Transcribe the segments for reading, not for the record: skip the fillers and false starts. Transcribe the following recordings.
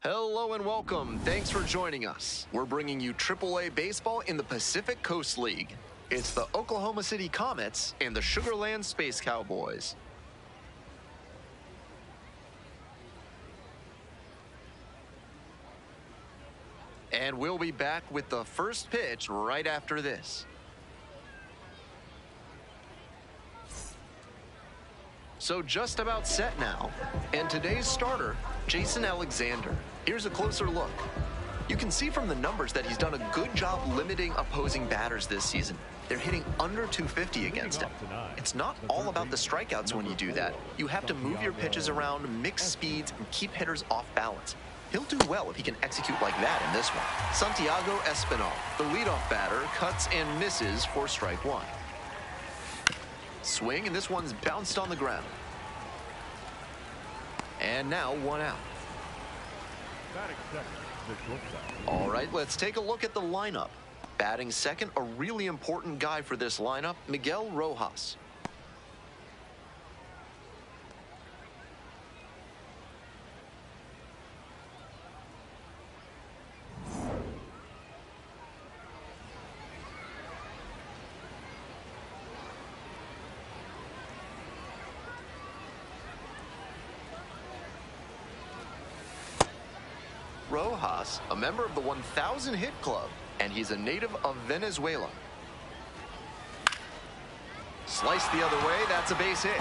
Hello and welcome. Thanks for joining us. We're bringing you AAA baseball in the Pacific Coast League. It's the Oklahoma City Comets and the Sugar Land Space Cowboys. And we'll be back with the first pitch right after this. So just about set now. And today's starter, Jason Alexander. Here's a closer look. You can see from the numbers that he's done a good job limiting opposing batters this season. They're hitting under 250 against him. It's not all about the strikeouts when you do that. You have to move your pitches around, mix speeds, and keep hitters off balance. He'll do well if he can execute like that in this one. Santiago Espinal, the leadoff batter, cuts and misses for strike one. Swing, and this one's bounced on the ground. And now one out. All right, let's take a look at the lineup. Batting second, a really important guy for this lineup, Miguel Rojas. Rojas, a member of the 1,000 hit club, and he's a native of Venezuela. Sliced the other way, that's a base hit.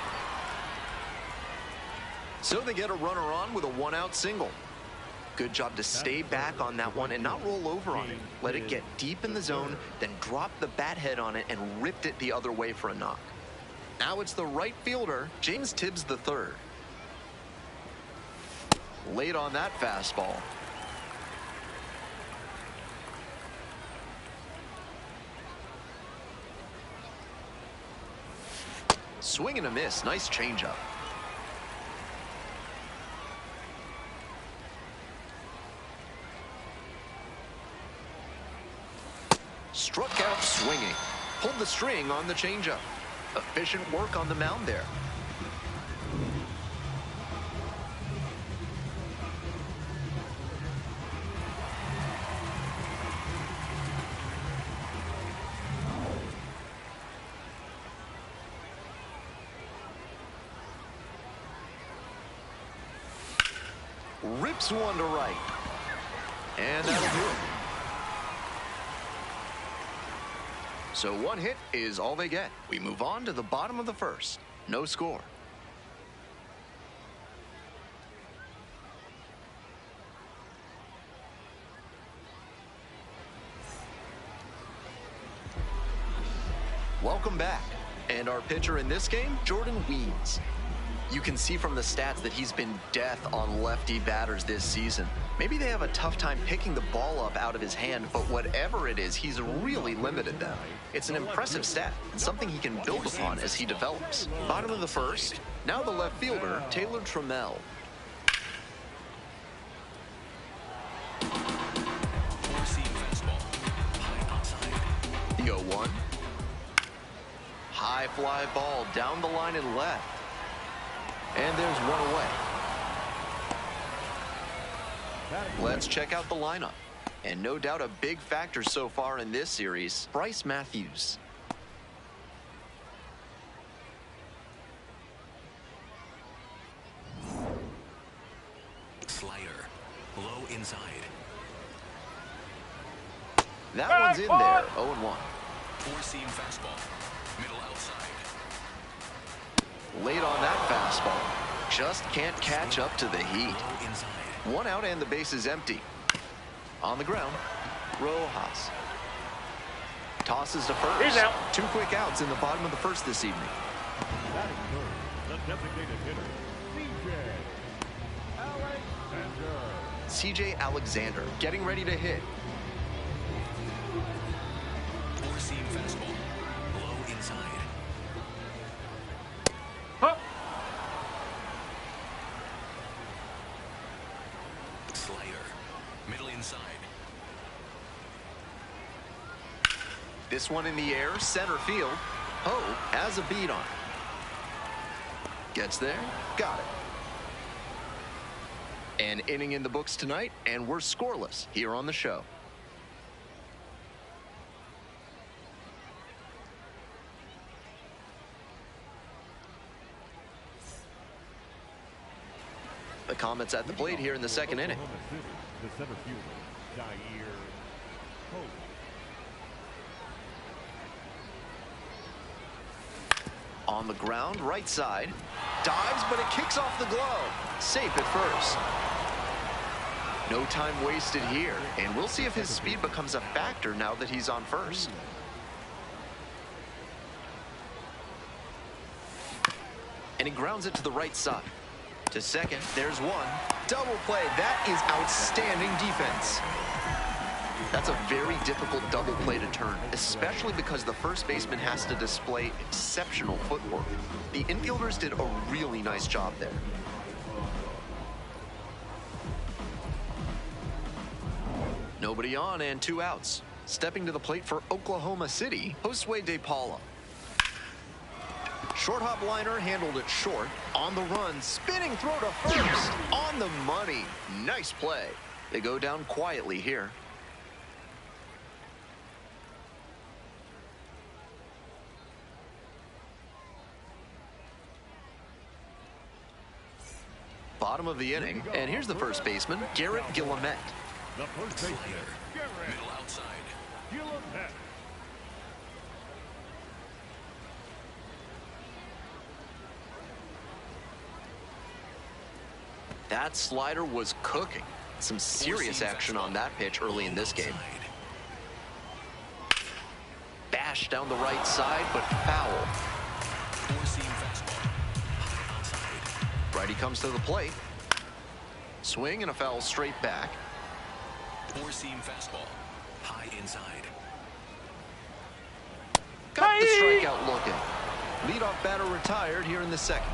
So they get a runner on with a one-out single. Good job to stay back on that one and not roll over on it. Let it get deep in the zone, then drop the bat head on it and ripped it the other way for a knock. Now it's the right fielder, James Tibbs III. Late on that fastball. Swing and a miss. Nice changeup. Struck out swinging. Pulled the string on the changeup. Efficient work on the mound there. Rips one to right. And that'll do it. So one hit is all they get. We move on to the bottom of the first. No score. Welcome back. And our pitcher in this game, Jordan Weeds. You can see from the stats that he's been death on lefty batters this season. Maybe they have a tough time picking the ball up out of his hand, but whatever it is, he's really limited them. It's an impressive stat, and something he can build upon as he develops. Bottom of the first, now the left fielder, Taylor Trammell. The 0-1. High fly ball down the line and left. And there's one away. Let's check out the lineup. And no doubt a big factor so far in this series, Bryce Matthews. Slider, low inside. That one's in there, 0-1. Four-seam fastball, middle outside. Late on that fastball. Just can't catch up to the heat. One out and the base is empty. On the ground, Rojas. Tosses to first. He's out. 2 quick outs in the bottom of the first this evening. The designated hitter, C.J. Alexander getting ready to hit. Four-seam fastball, low inside. Huh? Slider, middle inside. This one in the air, center field. Ho has a beat on it. Gets there, got it. An inning in the books tonight, and we're scoreless here on the show. The Comets at the plate here in the second inning. The center fielder, On the ground, right side. Dives, but it kicks off the glove. Safe at first. No time wasted here, and we'll see if his speed becomes a factor now that he's on first. And he grounds it to the right side. To second, there's one. Double play. That is outstanding defense. That's a very difficult double play to turn, especially because the first baseman has to display exceptional footwork. The infielders did a really nice job there. Nobody on and 2 outs. Stepping to the plate for Oklahoma City, Josue De Paula. Short hop liner, handled it short. On the run, spinning throw to first. On the money. Nice play. They go down quietly here. Bottom of the inning, and here's the first baseman, Garrett Guillemette. The first baseman, Middle outside. Guillemette. That slider was cooking. Some serious action on that pitch early in this game. Bash down the right side, but foul. Four-seam fastball. High outside. Righty comes to the plate. Swing and a foul straight back. Four-seam fastball. High inside. Got the strikeout looking. Leadoff batter retired here in the second.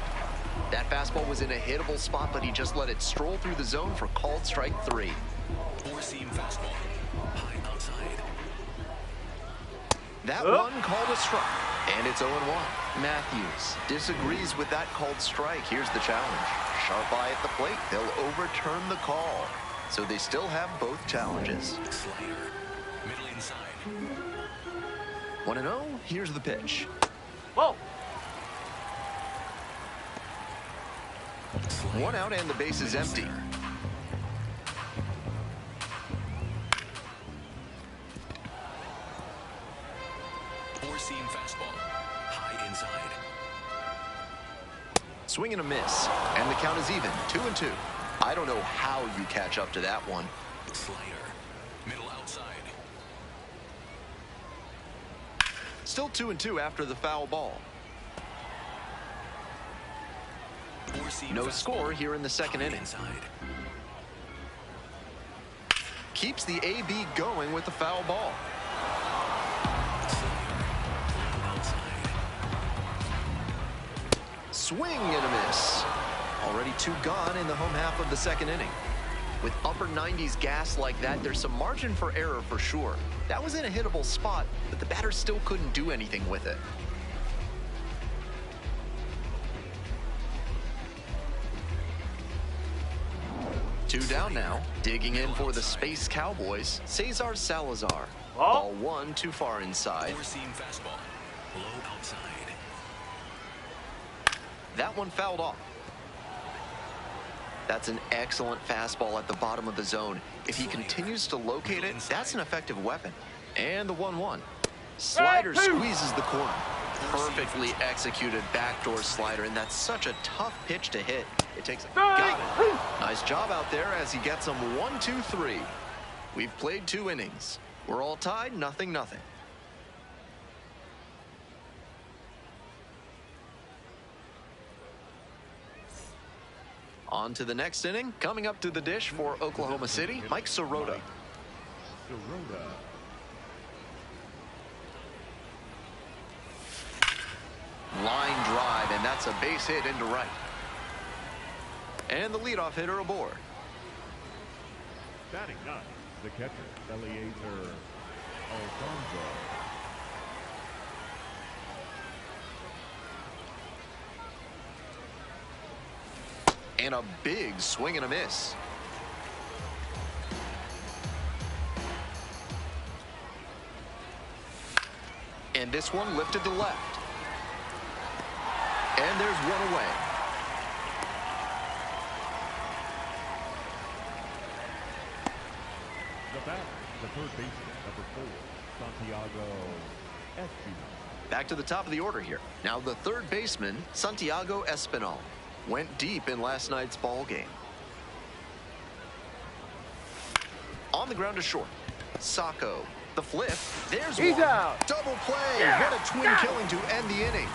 That fastball was in a hittable spot, but he just let it stroll through the zone for called strike 3. Four-seam fastball. High outside. That one called a strike, and it's 0-1. Matthews disagrees with that called strike. Here's the challenge. Sharp eye at the plate. They'll overturn the call. So they still have both challenges. Slider. Middle inside. 1-0. Here's the pitch. Whoa. Slider. 1 out and the base is empty. Four-seam fastball. High inside. Swing and a miss, and the count is even, 2-2. I don't know how you catch up to that one. Slider. Middle outside. Still 2-2 after the foul ball. Four-seam No fastball. score here in the second High inning. Inside. Keeps the AB going with the foul ball. Swing and a miss. Already 2 gone in the home half of the second inning. With upper 90s gas like that, there's some margin for error for sure. That was in a hittable spot, but the batter still couldn't do anything with it. Two down now. Digging in for the Space Cowboys, Cesar Salazar. Ball 1 too far inside. Four-seam fastball. Low outside. That one fouled off. That's an excellent fastball at the bottom of the zone. If he continues to locate it, that's an effective weapon. And the 1-1. Slider squeezes the corner. Perfectly executed backdoor slider, and that's such a tough pitch to hit. It takes. Got it. Nice job out there as he gets them 1-2-3. We've played 2 innings. We're all tied, 0-0. On to the next inning. Coming up to the dish for Oklahoma City, Mike Sirota. Sirota. Line drive, and that's a base hit into right. And the leadoff hitter aboard. Batting 9, the catcher, Eliezer Alfonso. And a big swing and a miss. And this one lifted to left. And there's one away. The batter, the third baseman, number 4, Santiago Espinal. Back to the top of the order here. Now the third baseman, Santiago Espinal, went deep in last night's ball game. On the ground to short. Sacco, the flip. There's He's one. out. Double play. Yeah. What a twin killing to end the inning.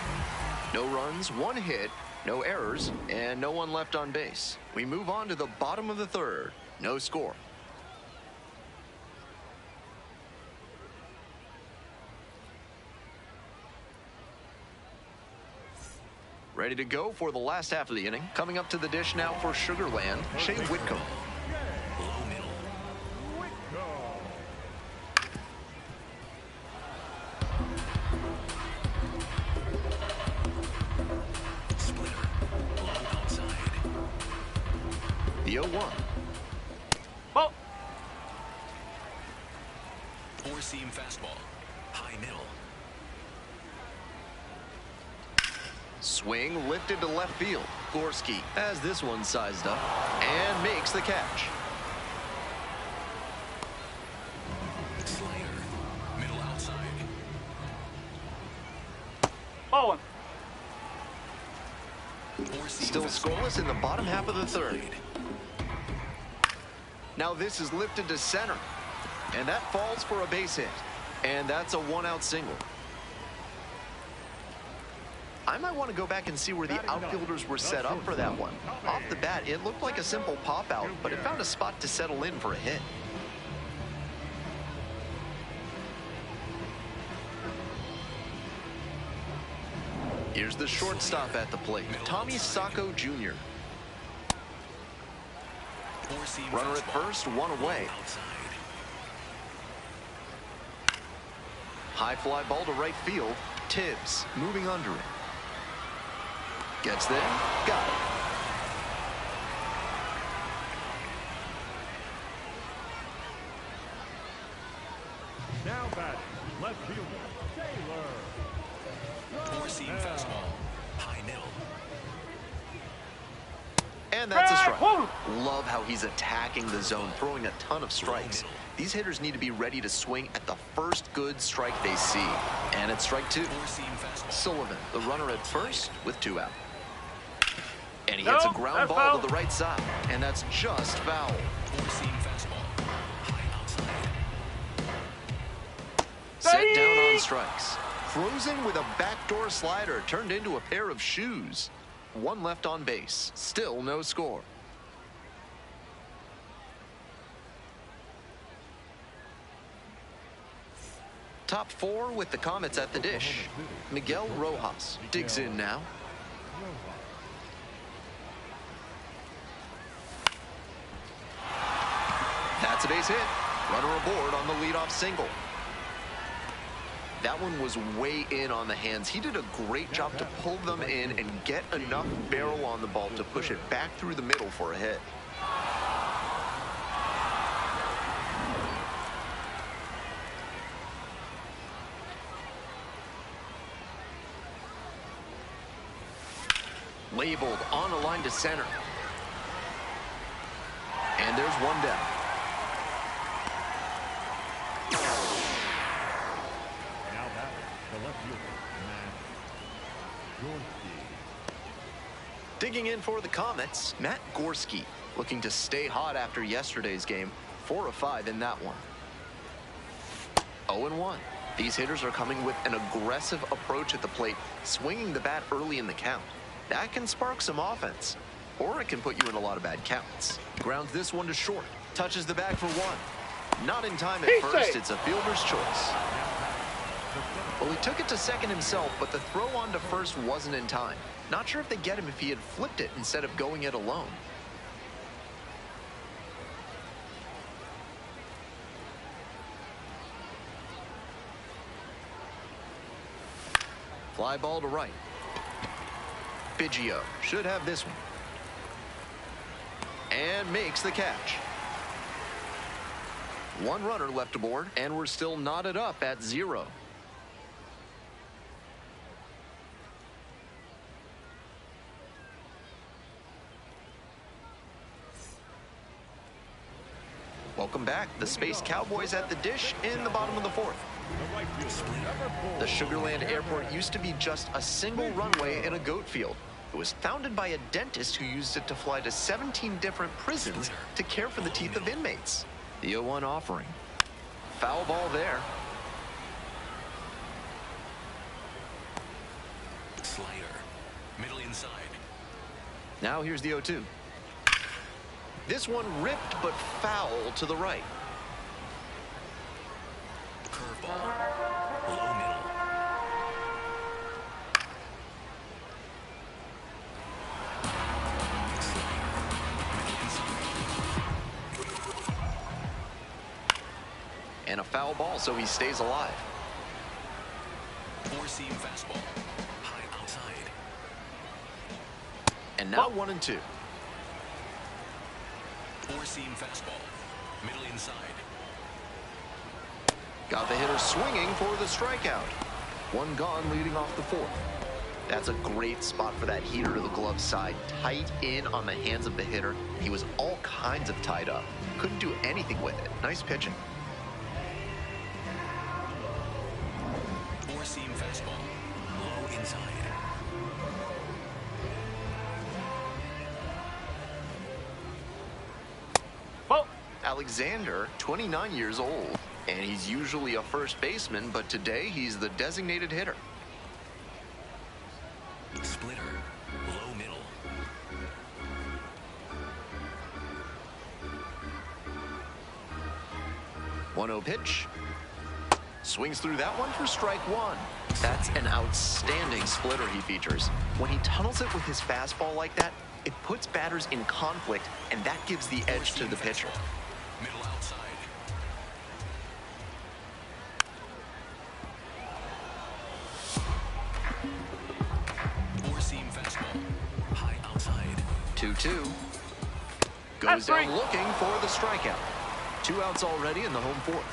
No runs, one hit, no errors, and no one left on base. We move on to the bottom of the third. No score. Ready to go for the last half of the inning. Coming up to the dish now for Sugarland, Shea Whitcomb. Low middle. Splitter. Low outside. The 0-1. Ball. Four-seam fastball. High middle. Swing lifted to left field. Gorski has this one sized up and makes the catch. Slider. Middle outside. Ball one. Four-seam Still fastball. scoreless in the bottom half of the third. Now this is lifted to center, and that falls for a base hit, and that's a one-out single. I might want to go back and see where the outfielders were set up for that one. Off the bat, it looked like a simple pop-out, but it found a spot to settle in for a hit. Here's the shortstop at the plate, Tommy Sacco Jr. Four-seam Runner at fastball. first, one away. Outside. High fly ball to right field. Tibbs moving under it. Gets there. Got it. Now batting, left fielder, Taylor. Four-seam fastball. High middle. And that's a strike. Whoa. Love how he's attacking the zone, throwing a ton of strikes. These hitters need to be ready to swing at the first good strike they see. And it's strike 2. Four-seam fastball. Sullivan, the runner at first, with 2 out. And he hits a No, ground that's ball foul. to the right side. And that's just foul. Four-seam fastball. High outside. Set down on strikes. Frozen with a backdoor slider turned into a pair of shoes. One left on base. Still no score. Top 4 with the Comets at the dish. Miguel Rojas digs in now. That's a base hit. Runner aboard on the leadoff single. That one was way in on the hands. He did a great job to pull them in and get enough barrel on the ball to push it back through the middle for a hit. Labeled on a line to center. And there's one down. Now batting, the left fielder, Matt Gorski. Digging in for the Comets, Matt Gorski, looking to stay hot after yesterday's game. 4 of 5 in that one. 0-1. These hitters are coming with an aggressive approach at the plate, swinging the bat early in the count. That can spark some offense, or it can put you in a lot of bad counts. Grounds this one to short. Touches the bag for 1. Not in time at first. It's a fielder's choice. Well, he took it to second himself, but the throw on to first wasn't in time. Not sure if they get him if he had flipped it instead of going it alone. Fly ball to right. Biggio should have this one. And makes the catch. One runner left aboard, and we're still knotted up at 0. Welcome back. The Space Cowboys at the dish in the bottom of the fourth. The right fielder, number 4. The Sugarland Airport used to be just a single runway in a goat field. It was founded by a dentist who used it to fly to 17 different prisons to care for the teeth of inmates. The 0-1 offering. Foul ball there. Slider. Middle inside. Now here's the 0-2. This one ripped but foul to the right. Curveball. Low middle. And a foul ball, so he stays alive. Four-seam fastball. High outside. And now 1-2. Four-seam fastball. Middle inside. Got the hitter swinging for the strikeout. One gone leading off the fourth. That's a great spot for that heater to the glove side. Tight in on the hands of the hitter. He was all kinds of tied up. Couldn't do anything with it. Nice pitching. Four-seam fastball. Low inside. Ball. Alexander, 29 years old, and he's usually a first baseman, but today he's the designated hitter. Splitter. Low middle. 1-0 pitch. Swings through that one for strike one. That's an outstanding splitter he features. When he tunnels it with his fastball like that, it puts batters in conflict, and that gives the edge to the pitcher. Middle outside. Four-seam fastball. High outside. 2-2. Goes That's down three. looking for the strikeout. 2 outs already in the home fourth.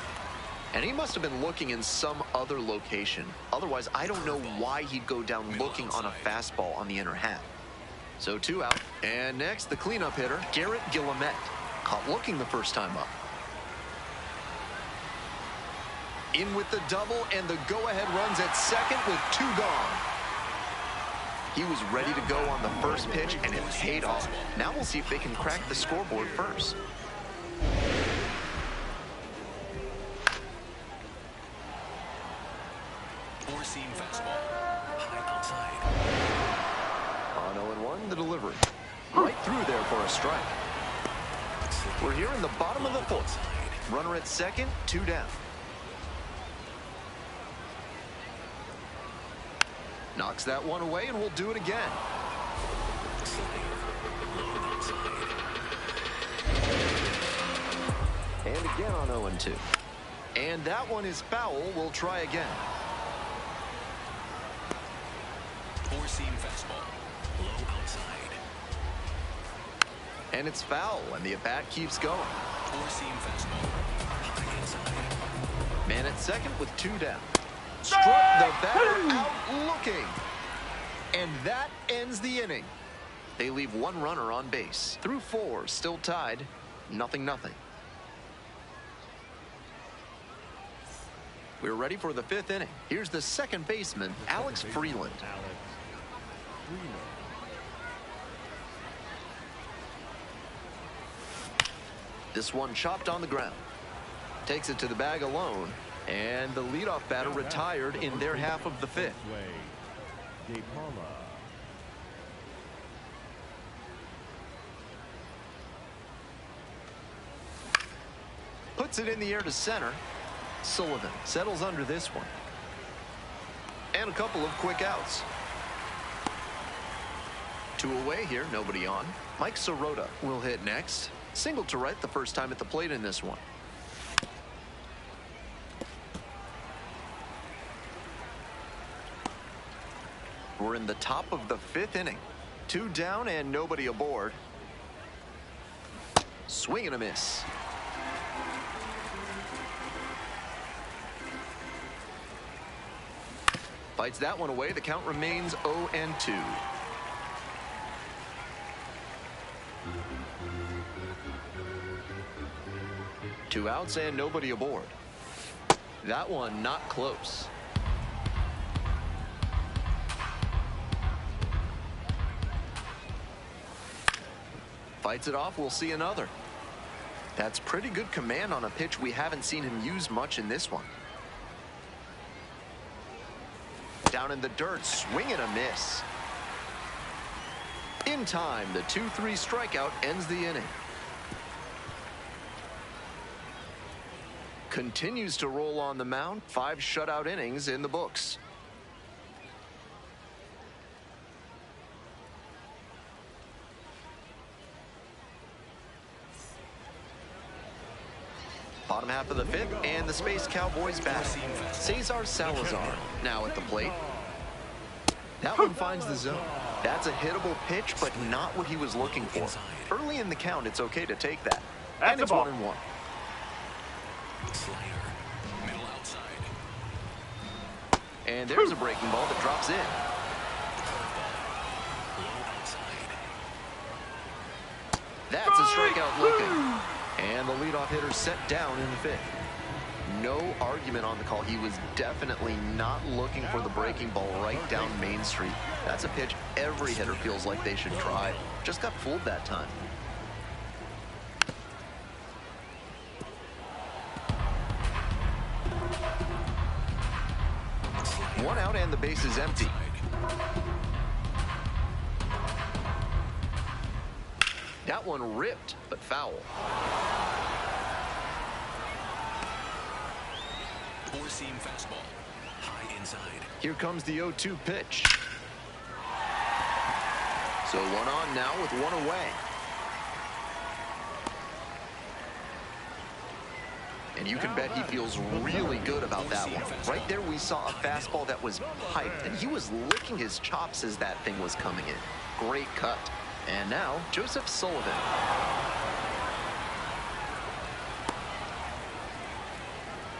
And he must have been looking in some other location. Otherwise, I don't know why he'd go down looking on a fastball on the inner half. So 2 out. And next, the cleanup hitter, Garrett Guillemette. Caught looking the first time up. In with the double and the go-ahead runs at second with 2 gone. He was ready to go on the first pitch, and it paid off. Now we'll see if they can crack the scoreboard first. Four-seam fastball. High outside. On 0-1, the delivery. Right through there for a strike. We're here in the bottom of the fourth. Runner at second, 2 down. Knocks that one away, and we'll do it again. And again on 0-2. And that one is foul. We'll try again. Four-seam fastball. Low outside. And it's foul, and the at-bat keeps going. Four-seam fastball. High inside. Man at second with 2 down. Struck the batter out looking. And that ends the inning. They leave 1 runner on base. Through 4, still tied, 0-0. We're ready for the 5th inning. Here's the second baseman, Alex Freeland. Alex Freeland. This one chopped on the ground. Takes it to the bag alone. And the leadoff batter retired in their half of the 5th. Puts it in the air to center. Sullivan settles under this one. And a couple of quick outs. 2 away here, nobody on. Mike Sirota will hit next. Single to right the first time at the plate in this one. We're in the top of the 5th inning. 2 down and nobody aboard. Swing and a miss. Fights that one away. The count remains 0-2. Two outs and nobody aboard. That one not close. Fights it off, we'll see another. That's pretty good command on a pitch we haven't seen him use much in this one. Down in the dirt, swing and a miss. In time, the 2-3 strikeout ends the inning. Continues to roll on the mound, 5 shutout innings in the books. Bottom half of the 5th, and the Space Cowboys batting. Cesar Salazar now at the plate. That one finds the zone. That's a hittable pitch, but not what he was looking for. Early in the count, it's okay to take that. And it's 1-1. Slider, middle outside. And there's a breaking ball that drops in. Low outside. That's a strikeout looking. And the leadoff hitter set down in the 5th. No argument on the call. He was definitely not looking for the breaking ball right down Main Street. That's a pitch every hitter feels like they should try. Just got fooled that time. One out and the base is empty. That one ripped, but foul. Four-seam fastball. High inside. Here comes the 0-2 pitch. So 1 on now with 1 away. And you can bet he feels really good about that one. Right there we saw a fastball that was piped, and he was licking his chops as that thing was coming in. Great cut. And now, Joseph Sullivan.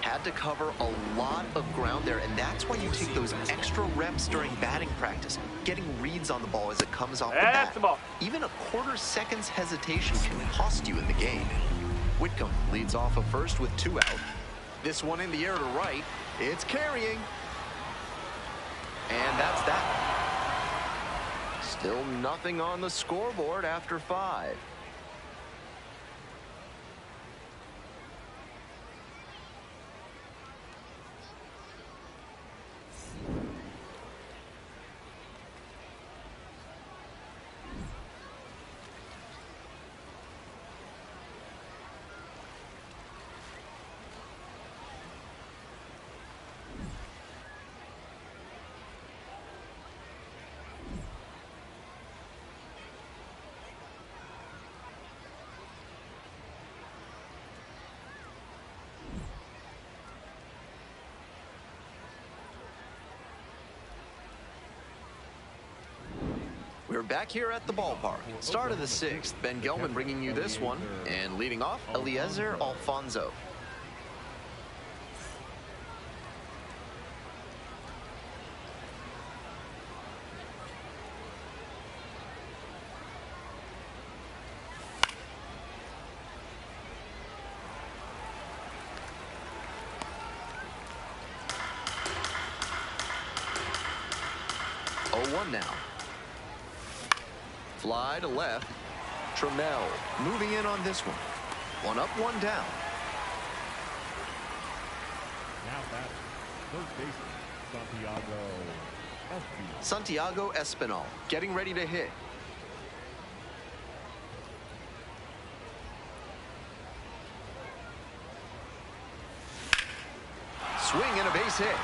Had to cover a lot of ground there, and that's why you take those extra reps during batting practice, getting reads on the ball as it comes off the bat. The ball. Even a quarter second's hesitation can cost you in the game. Whitcomb leads off of first with 2 out. This one in the air to right. It's carrying. And that's that. Still nothing on the scoreboard after 5. We're back here at the ballpark. Start of the 6th. Ben Gelman bringing you this one. And leading off, Eliezer Alfonso. Oh, 1 now. Fly to left. Trammell moving in on this one. 1 up, 1 down. Now batting, third baseman, Santiago Espinal getting ready to hit. Swing and a base hit.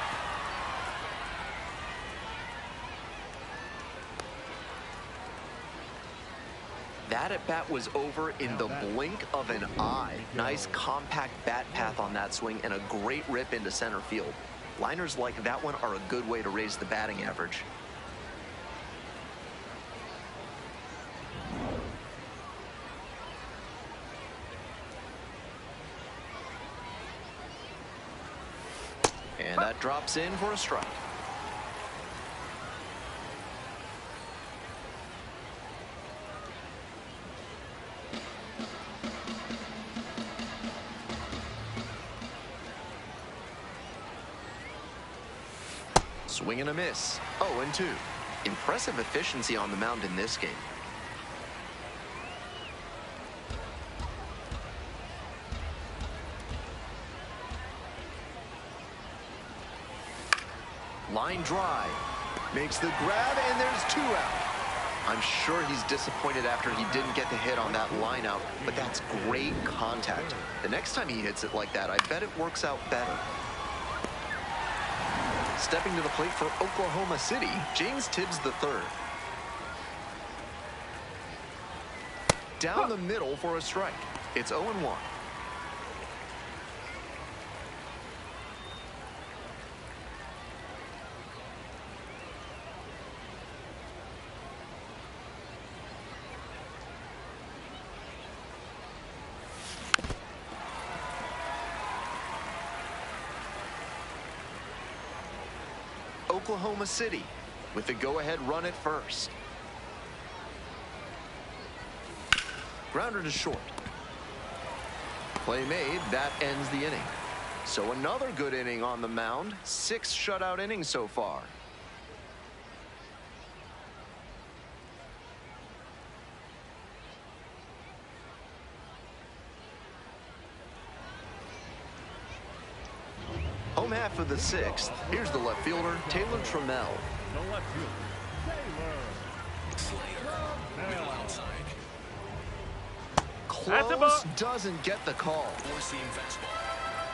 That at bat was over in the blink of an eye. Nice compact bat path on that swing and a great rip into center field. Liners like that one are a good way to raise the batting average. And that drops in for a strike. Swing and a miss. 0-2. Impressive efficiency on the mound in this game. Line drive. Makes the grab, and there's 2 out. I'm sure he's disappointed after he didn't get the hit on that line out, but that's great contact. The next time he hits it like that, I bet it works out better. Stepping to the plate for Oklahoma City, James Tibbs III. Down the middle for a strike. It's 0-1. Oklahoma City with the go-ahead run at first. Grounder to short. Play made. That ends the inning. So another good inning on the mound. 6 shutout innings so far. Home half of the 6th. Here's the left fielder, Taylor Trammell. The left fielder, Taylor. Slater. Middle outside. Close, doesn't get the call. Four-seam fastball.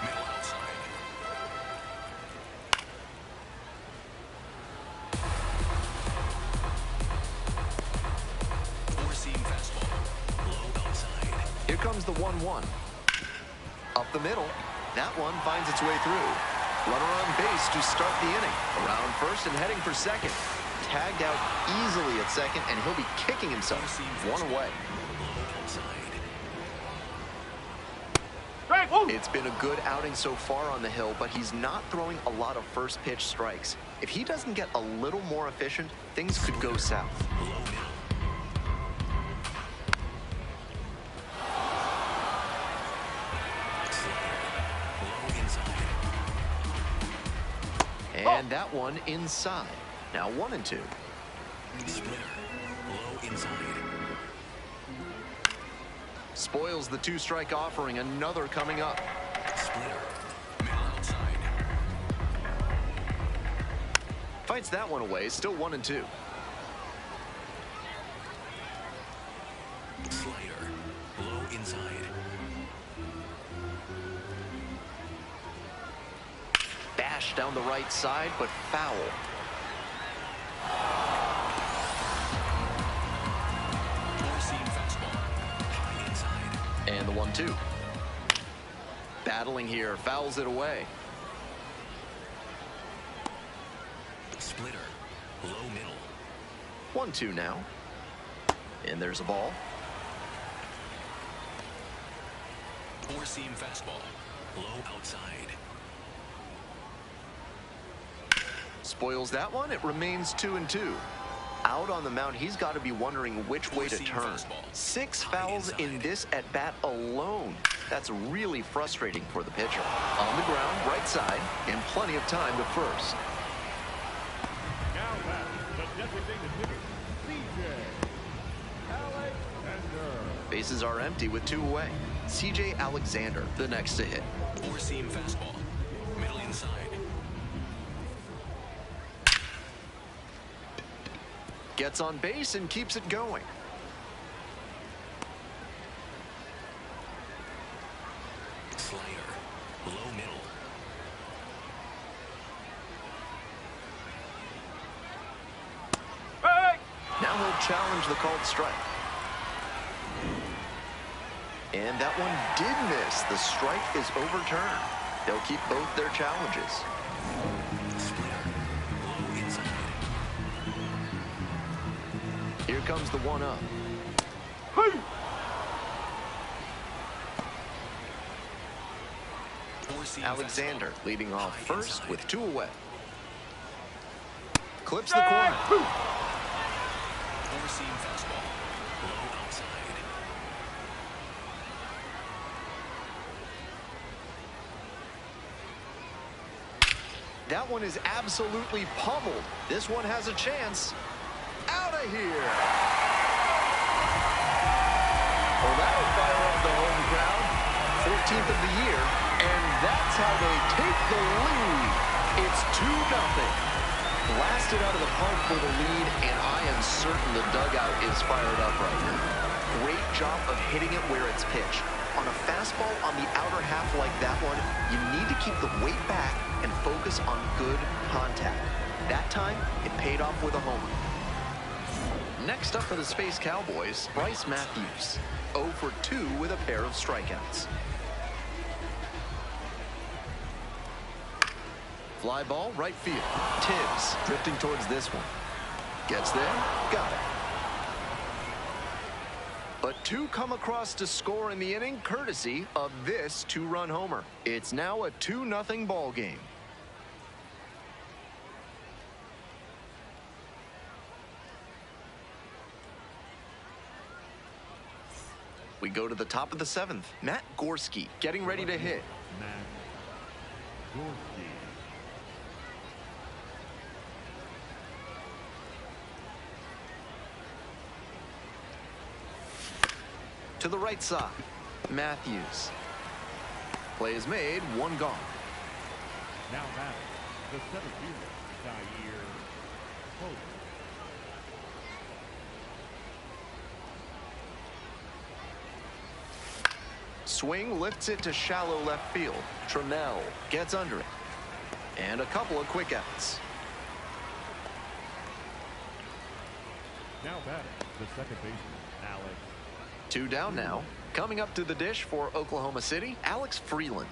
Middle outside. Four-seam fastball. Low outside. Here comes the 1-1. Up the middle. That one finds its way through. Runner on base to start the inning. Around first and heading for second. Tagged out easily at second, and he'll be kicking himself. 1 away. It's been a good outing so far on the hill, but he's not throwing a lot of first pitch strikes. If he doesn't get a little more efficient, things could go south. And that one inside. Now 1-2. Splitter. Low inside. Spoils the 2-strike offering. Another coming up. Splitter. Middle outside. Fights that one away. Still 1-2. Slider. Low inside. Bash down the right side, but foul. Four-seam fastball. High inside. And the 1-2. Battling here. Fouls it away. Splitter. Low middle. 1-2 now. And there's a ball. Four-seam fastball. Low outside. Spoils that one. It remains 2-2. Out on the mound, he's got to be wondering which way to turn. 6 fouls in this at bat alone. That's really frustrating for the pitcher. On the ground, right side, and plenty of time to first. Now back, the designated hitter, CJ Alexander. Bases are empty with 2 away. CJ Alexander, the next to hit. Four-seam fastball. Middle inside. Gets on base and keeps it going. Slider. Low middle. Now he'll challenge the called strike. And that one did miss. The strike is overturned. They'll keep both their challenges. Splitter. Low inside. Here comes the 1-up. Four-seam Alexander fastball. leading off High first inside. with 2 away. Clips the corner. Four-seam fastball. Low outside. That one is absolutely pummeled. This one has a chance. Out of here. Well, that'll fire up the home crowd. 14th of the year, and that's how they take the lead. It's 2-0. Blasted out of the park for the lead, and I am certain the dugout is fired up right now. Great job of hitting it where it's pitched. On a fastball on the outer half like that one, you need to keep the weight back and focus on good contact. That time, it paid off with a homer. Next up for the Space Cowboys, Bryce Matthews. 0 for 2 with a pair of strikeouts. Fly ball, right field. Tibbs drifting towards this one. Gets there, got it. But 2 come across to score in the inning, courtesy of this 2-run homer. It's now a 2-0 ball game. We go to the top of the 7th. Matt Gorski getting ready to hit. Matt Gorski. To the right side, Matthews. Play is made, 1 gone. Now back, the center fielder, Zaire Pope. Swing lifts it to shallow left field. Trammell gets under it. And a couple of quick outs. Now batting, the second baseman, Alex. 2 down now. Coming up to the dish for Oklahoma City, Alex Freeland.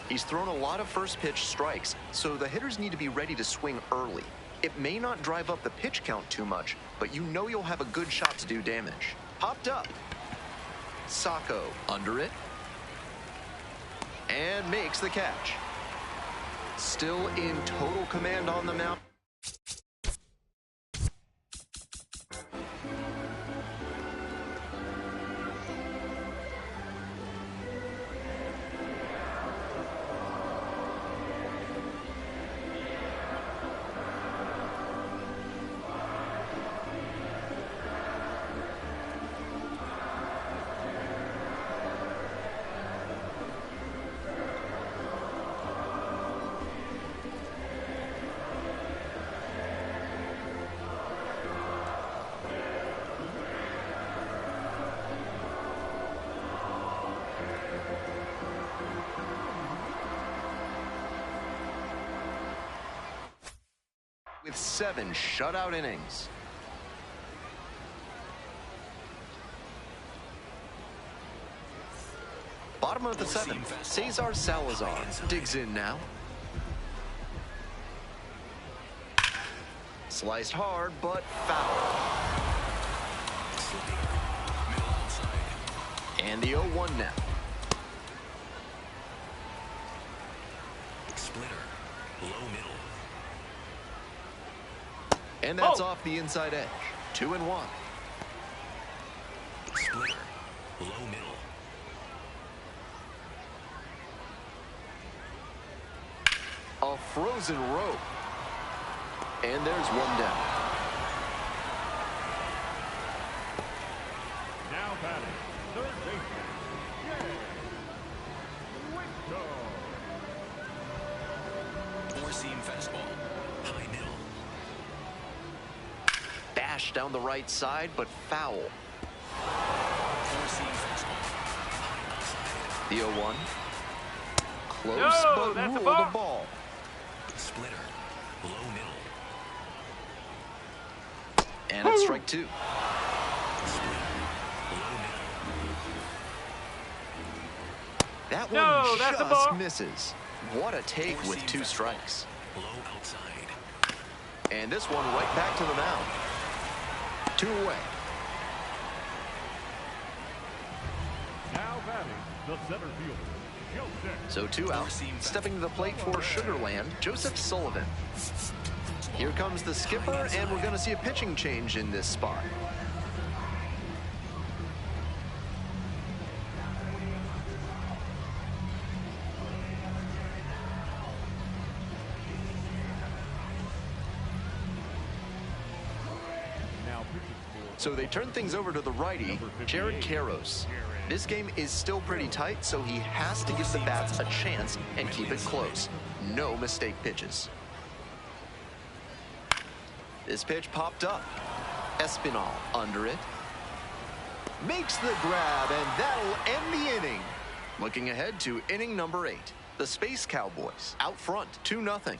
He's thrown a lot of first pitch strikes, so the hitters need to be ready to swing early. It may not drive up the pitch count too much, but you know you'll have a good shot to do damage. Popped up. Sacco under it. And makes the catch. Still in total command on the mound. With 7 shutout innings. Bottom of the 7th, Cesar Salazar digs in now. Sliced hard, but foul. And the 0-1 now. Splitter, low middle. And that's off the inside edge. 2-1. Splitter, low middle. A frozen rope. And there's 1 down. Now batting, third baseman, Jay Wingo. Four-seam fastball, high middle. Bash down the right side, but foul. Four-seam fastball, high outside. The 0-1. Close, No, but that's a ruled ball. a ball. Splitter, low middle. And it's strike 2. Splitter, low middle. That one No, that's a ball. just misses. What a take with Four-seam 2 fastball, strikes. low outside. And this one right back to the mound. 2 away. Now batting, the center fielder, Joseph. So 2 out. Stepping to the plate for Sugarland, Joseph Sullivan. Here comes the skipper, and we're going to see a pitching change in this spot. So they turn things over to the righty, Jared Karros. This game is still pretty tight, so he has to give the bats a chance and keep it close. No mistake pitches. This pitch popped up. Espinal under it. Makes the grab, and that'll end the inning. Looking ahead to inning number 8. The Space Cowboys out front, 2-0.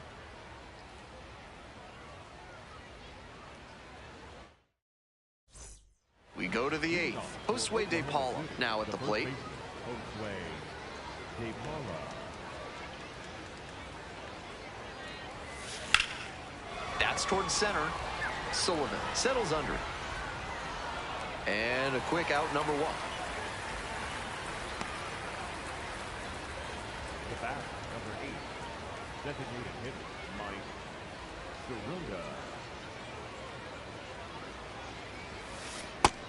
We go to the 8th. Josue De Paula now at the plate. Josue De Paula. That's towards center. Sullivan settles under it. And a quick out, number 1. The bat, number 8. Designated hitter, Mike Soroka.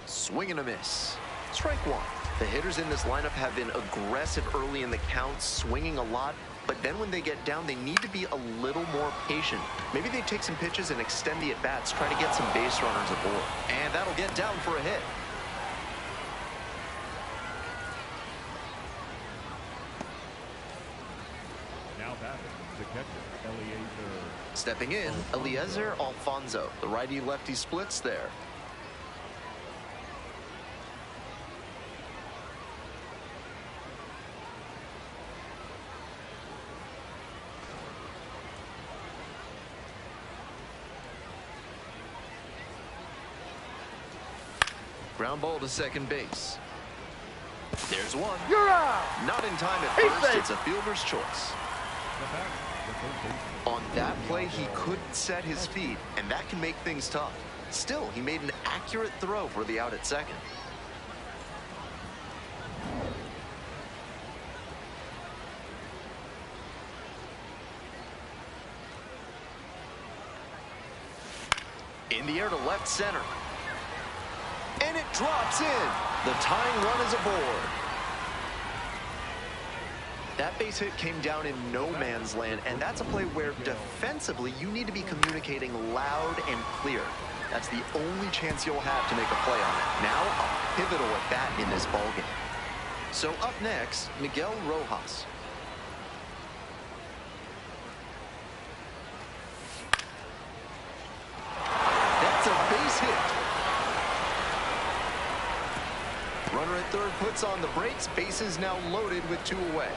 Swing and a miss. Strike 1. The hitters in this lineup have been aggressive early in the count, swinging a lot, but then when they get down, they need to be a little more patient. Maybe they take some pitches and extend the at-bats, try to get some base runners aboard. And that'll get down for a hit. Now batting, the catcher, Eliezer. Stepping in, Eliezer Alfonso. The righty-lefty splits there. Ground ball to second base. There's one. You're out. Not in time at He's first. safe. It's a fielder's choice. The bat, the third baseman. On that play, he couldn't set his feet, and that can make things tough. Still, he made an accurate throw for the out at second. In the air to left center. And it drops in. The tying run is aboard. That base hit came down in no man's land, and that's a play where defensively you need to be communicating loud and clear. That's the only chance you'll have to make a play on it. Now a pivotal at bat in this ballgame. So up next, Miguel Rojas. That's a base hit. Runner at third puts on the brakes. Bases now loaded with 2 away.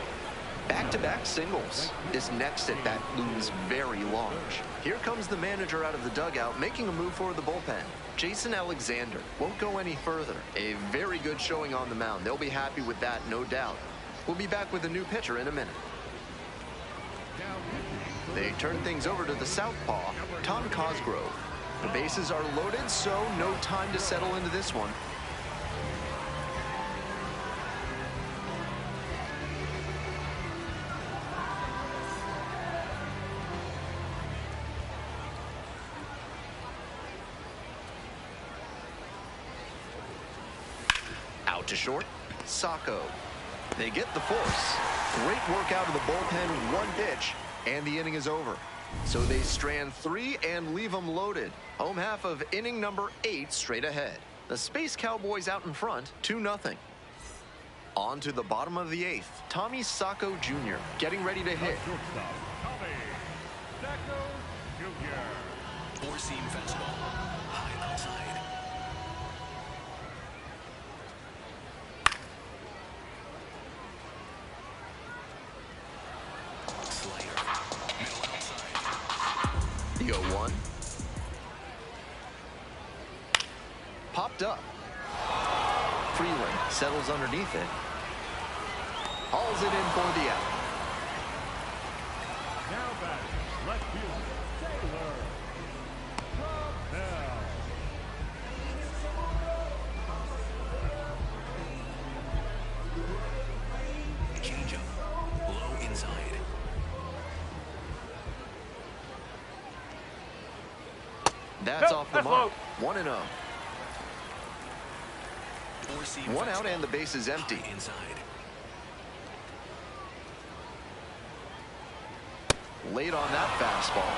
Back-to-back singles. This next at bat looms very large. Here comes the manager out of the dugout, making a move for the bullpen. Jason Alexander won't go any further. A very good showing on the mound. They'll be happy with that, no doubt. We'll be back with a new pitcher in a minute. They turn things over to the southpaw, Tom Cosgrove. The bases are loaded, so no time to settle into this one. Out to short, Sacco. They get the force. Great work out of the bullpen, 1 pitch, and the inning is over. So they strand 3 and leave them loaded. Home half of inning number 8 straight ahead. The Space Cowboys out in front, 2-0. On to the bottom of the 8th. Tommy Sacco Jr. getting ready to hit. Shortstop, Tommy Sacco Jr. Four-seam fastball. High outside. Slider. Middle outside. The 0-1. Popped up. Freeland settles underneath it. Hauls it in for the out. Now batting, left fielder, Taylor Trammell. Changeup. Low inside. That's Nope, off the that's mark. low. 1-0. Four-seam 1 out fastball. and the base is empty. High inside. Late on that fastball.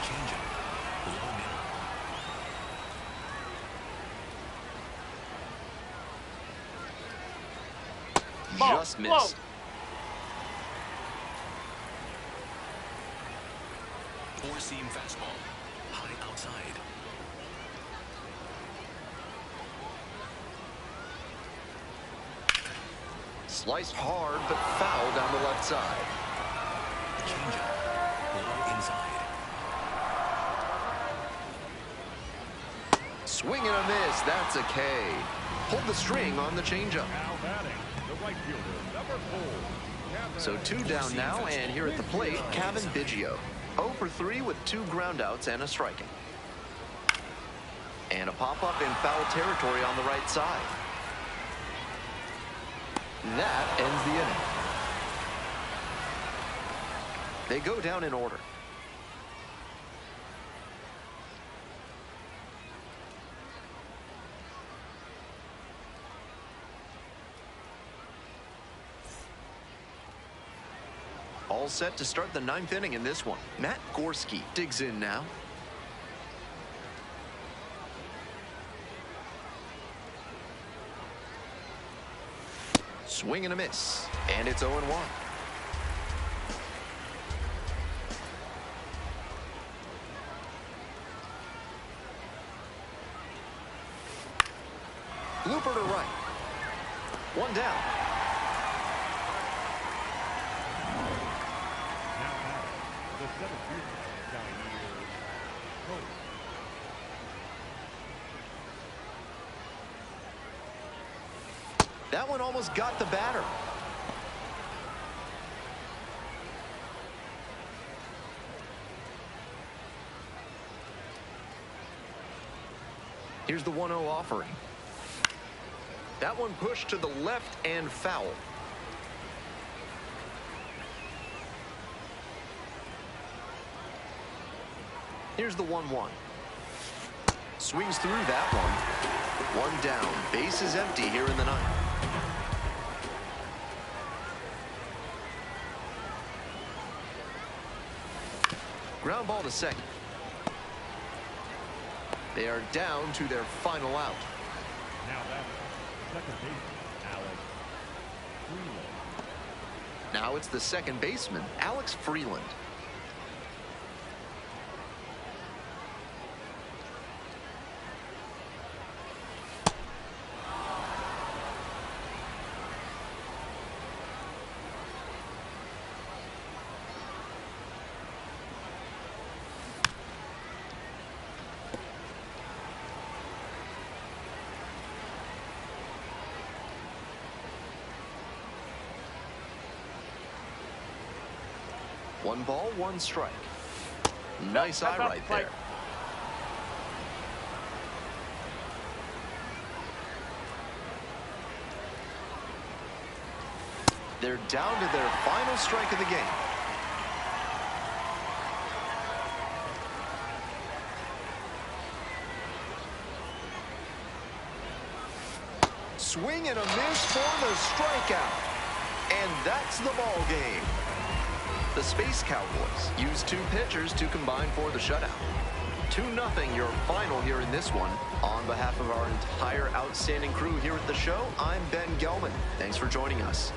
Changeup. Low Ball. just missed. Four-seam fastball. High outside. Sliced hard, but foul down the left side. Changeup. Low inside. Swing and a miss. That's a K. Hold the string on the changeup. Now batting, the right fielder, number 4. So 2 down now, and here at the plate, Kevin Biggio. 0 for 3 with 2 groundouts and a strikeout. And a pop-up in foul territory on the right side. That ends the inning. They go down in order. All set to start the 9th inning in this one. Matt Gorski digs in now. Swing and a miss. And it's 0-1. Looper to right. 1 down. Now batting, the 7th fielder, Zaire Cole. That one almost got the batter. Here's the 1-0 offering. That one pushed to the left and foul. Here's the 1-1. Swings through that one. 1 down. Base is empty here in the 9th. Ground ball to second. They are down to their final out. Now batting, second baseman, Alex Freeland. Now it's the second baseman, Alex Freeland. One ball, 1 strike. Nice eye right there. They're down to their final strike of the game. Swing and a miss for the strikeout. And that's the ball game. The Space Cowboys use 2 pitchers to combine for the shutout. 2-0 your final here in this one. On behalf of our entire outstanding crew here at the show, I'm Ben Gelman. Thanks for joining us.